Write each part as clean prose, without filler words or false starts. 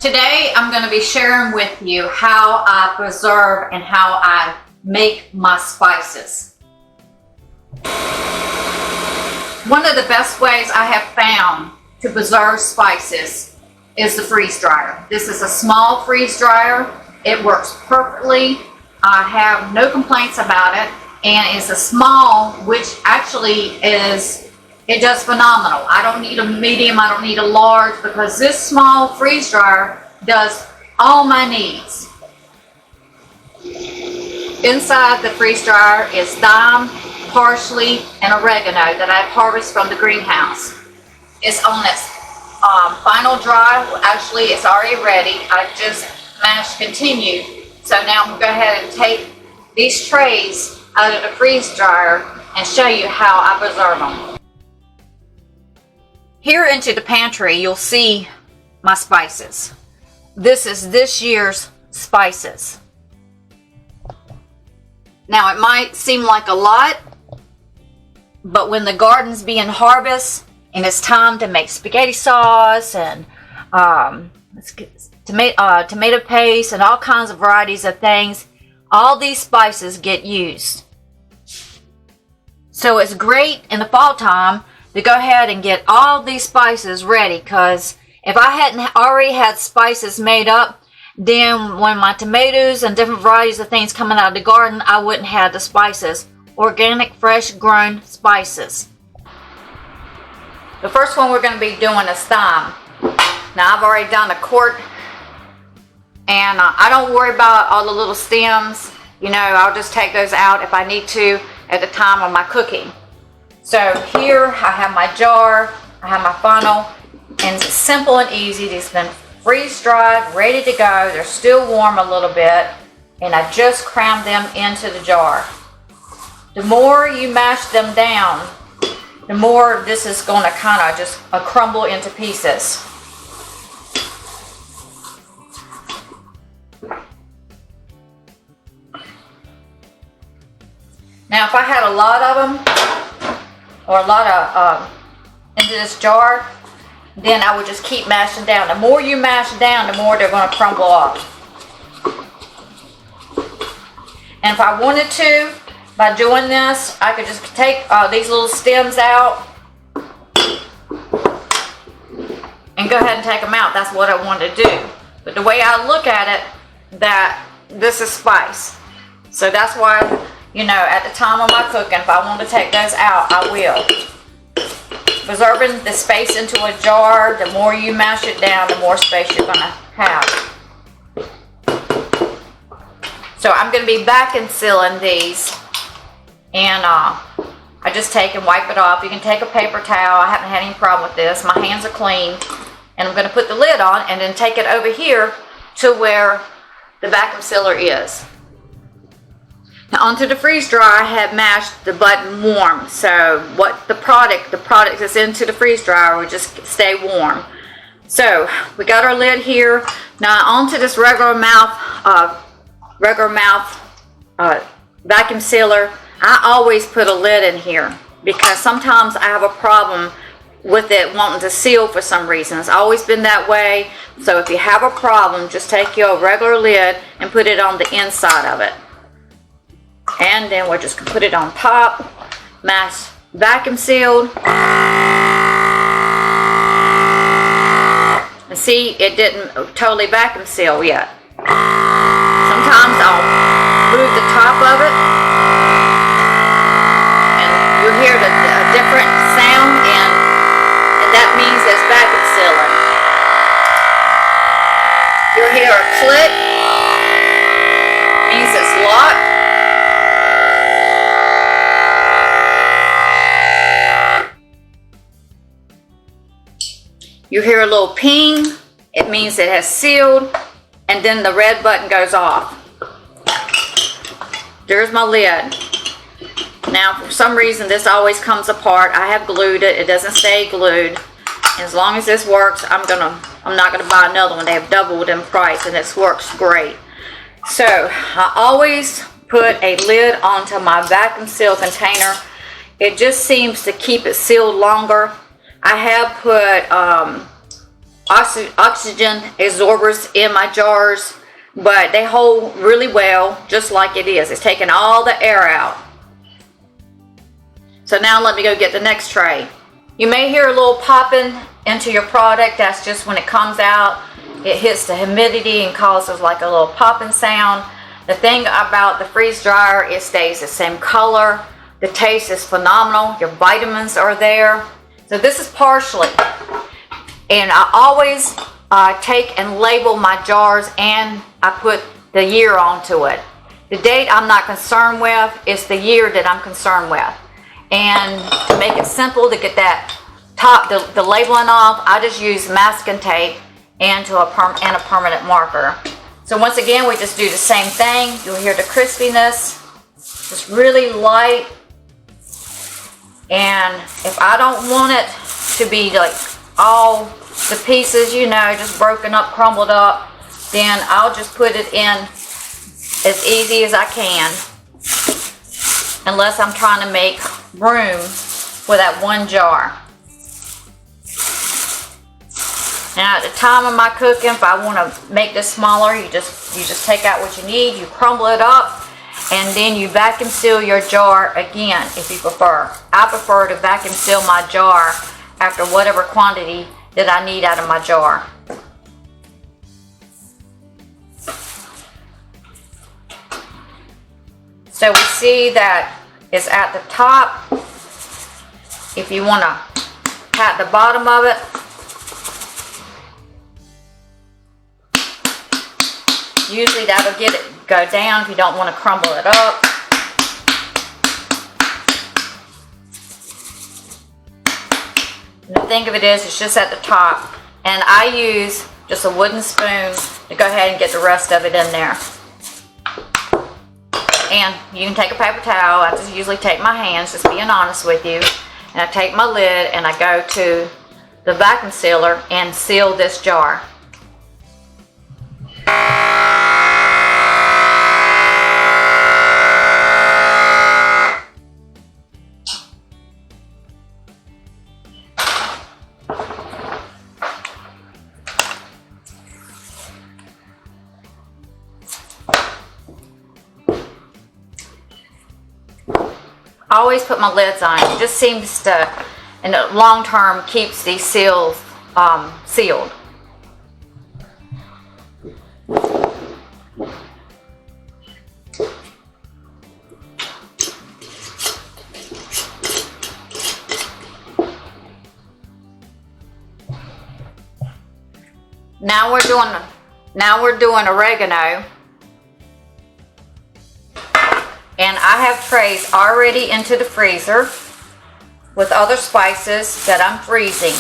Today I'm going to be sharing with you how I preserve and how I make my spices. One of the best ways I have found to preserve spices is the freeze dryer. This is a small freeze dryer. It works perfectly. I have no complaints about it, and it's a small, which actually it does phenomenal. I don't need a medium, I don't need a large, because this small freeze dryer does all my needs. Inside the freeze dryer is thyme, parsley, and oregano that I've harvested from the greenhouse. It's on its final dry. Actually, it's already ready. I just mashed continue. So now I'm going to go ahead and take these trays out of the freeze dryer and show you how I preserve them. Here into the pantry, you'll see my spices. This is this year's spices. Now it might seem like a lot, but when the garden's being harvested and it's time to make spaghetti sauce and tomato paste and all kinds of varieties of things, all these spices get used. So it's great in the fall time to go ahead and get all these spices ready, because if I hadn't already had spices made up, then when my tomatoes and different varieties of things coming out of the garden, I wouldn't have the spices. Organic, fresh grown spices. The first one we're going to be doing is thyme. Now I've already done a quart, and I don't worry about all the little stems. You know, I'll just take those out if I need to at the time of my cooking. So here I have my jar, I have my funnel, and it's simple and easy. These have been freeze dried, ready to go. They're still warm a little bit, and I just cram them into the jar. The more you mash them down, the more this is going to kind of just crumble into pieces. Now if I had a lot of them, or a lot of into this jar, then I would just keep mashing down. The more you mash down, the more they're going to crumble up. And if I wanted to, by doing this, I could just take these little stems out and go ahead and take them out. That's what I want to do. But the way I look at it, that this is spice. So that's why, you know, at the time of my cooking, if I want to take those out, I will. Preserving the space into a jar, the more you mash it down, the more space you're going to have. So I'm going to be vacuum sealing these, and I just take and wipe it off. You can take a paper towel. I haven't had any problem with this. My hands are clean. And I'm going to put the lid on and then take it over here to where the vacuum sealer is. Now onto the freeze dryer, I have mashed the button warm. So what the product that's into the freeze dryer will just stay warm. So we got our lid here. Now onto this regular mouth vacuum sealer. I always put a lid in here because sometimes I have a problem with it wanting to seal for some reason. It's always been that way. So if you have a problem, just take your regular lid and put it on the inside of it. And then we're just going to put it on top, mash, vacuum sealed. And see, it didn't totally vacuum seal yet. Sometimes I'll move the top of it, and you'll hear a different sound, and that means it's vacuum sealing. You'll hear a click, means it's locked. You hear a little ping, it means it has sealed, and then the red button goes off. There's my lid. Now for some reason this always comes apart. I have glued it, it doesn't stay glued. And as long as this works, I'm not gonna buy another one. They have doubled in price and this works great. So I always put a lid onto my vacuum seal container. It just seems to keep it sealed longer. I have put oxygen absorbers in my jars, but they hold really well, just like it is. It's taking all the air out. So now let me go get the next tray. You may hear a little popping into your product. That's just when it comes out, it hits the humidity and causes like a little popping sound. The thing about the freeze dryer, it stays the same color. The taste is phenomenal. Your vitamins are there. So this is parsley. And I always take and label my jars, and I put the year onto it. The date I'm not concerned with, it's the year that I'm concerned with. And to make it simple to get that top, the labeling off, I just use masking tape and a permanent marker. So once again, we just do the same thing. You'll hear the crispiness, just really light. And if I don't want it to be like all the pieces, you know, just broken up, crumbled up, then I'll just put it in as easy as I can, unless I'm trying to make room for that one jar. Now at the time of my cooking, if I want to make this smaller, you just take out what you need, you crumble it up, and then you vacuum seal your jar again if you prefer. I prefer to vacuum seal my jar after whatever quantity that I need out of my jar. So we see that it's at the top. If you want to pat the bottom of it, usually that'll get it go down if you don't want to crumble it up. And the thing of it is, it's just at the top, and I use just a wooden spoon to go ahead and get the rest of it in there. And you can take a paper towel. I just usually take my hands, just being honest with you, and I take my lid and I go to the vacuum sealer and seal this jar. I always put my lids on. It just seems to, in the long term, keeps these seals sealed. Now we're doing oregano. And I have trays already into the freezer with other spices that I'm freezing.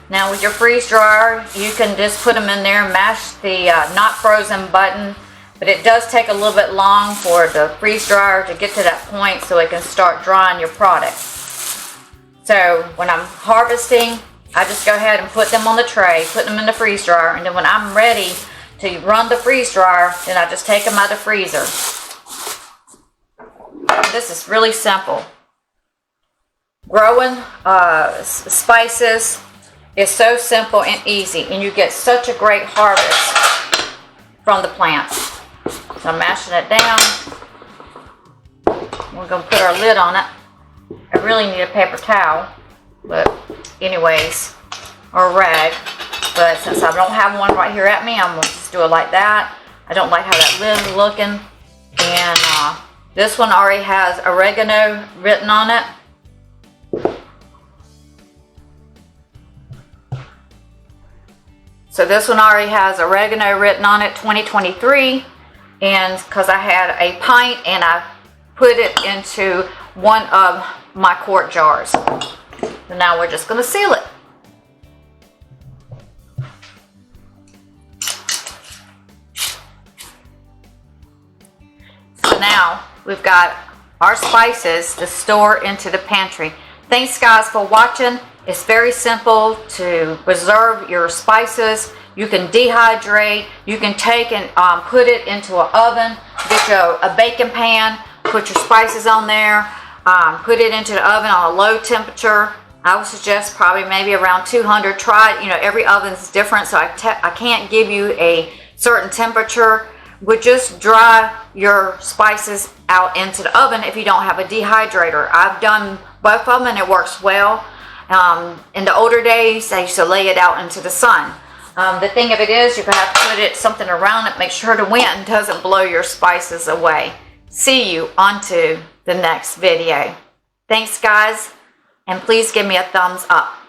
Now with your freeze dryer, you can just put them in there and mash the not frozen button, but it does take a little bit long for the freeze dryer to get to that point so it can start drying your product. So when I'm harvesting, I just go ahead and put them on the tray, put them in the freeze dryer, and then when I'm ready to run the freeze dryer, then I just take them out of the freezer. This is really simple. Growing spices is so simple and easy, and you get such a great harvest from the plant. So I'm mashing it down. We're going to put our lid on it. I really need a paper towel, but anyways, or a rag. But since I don't have one right here at me, I'm going to just do it like that. I don't like how that lid is looking. And this one already has oregano written on it. So this one already has oregano written on it, 2023. And because I had a pint and I put it into one of my quart jars. So now we're just going to seal it. So now we've got our spices to store into the pantry. Thanks guys for watching. It's very simple to preserve your spices. You can dehydrate. You can take and put it into an oven. Get a baking pan. Put your spices on there. Put it into the oven on a low temperature I would suggest probably maybe around 200. Try it. You know, every oven's different, so I can't give you a certain temperature. Would just dry your spices out into the oven if you don't have a dehydrator. I've done both of them and it works well. In the older days, I used to lay it out into the sun. The thing of it is, you're going to have to put it something around it, make sure the wind doesn't blow your spices away. See you onto the next video. Thanks, guys, and please give me a thumbs up.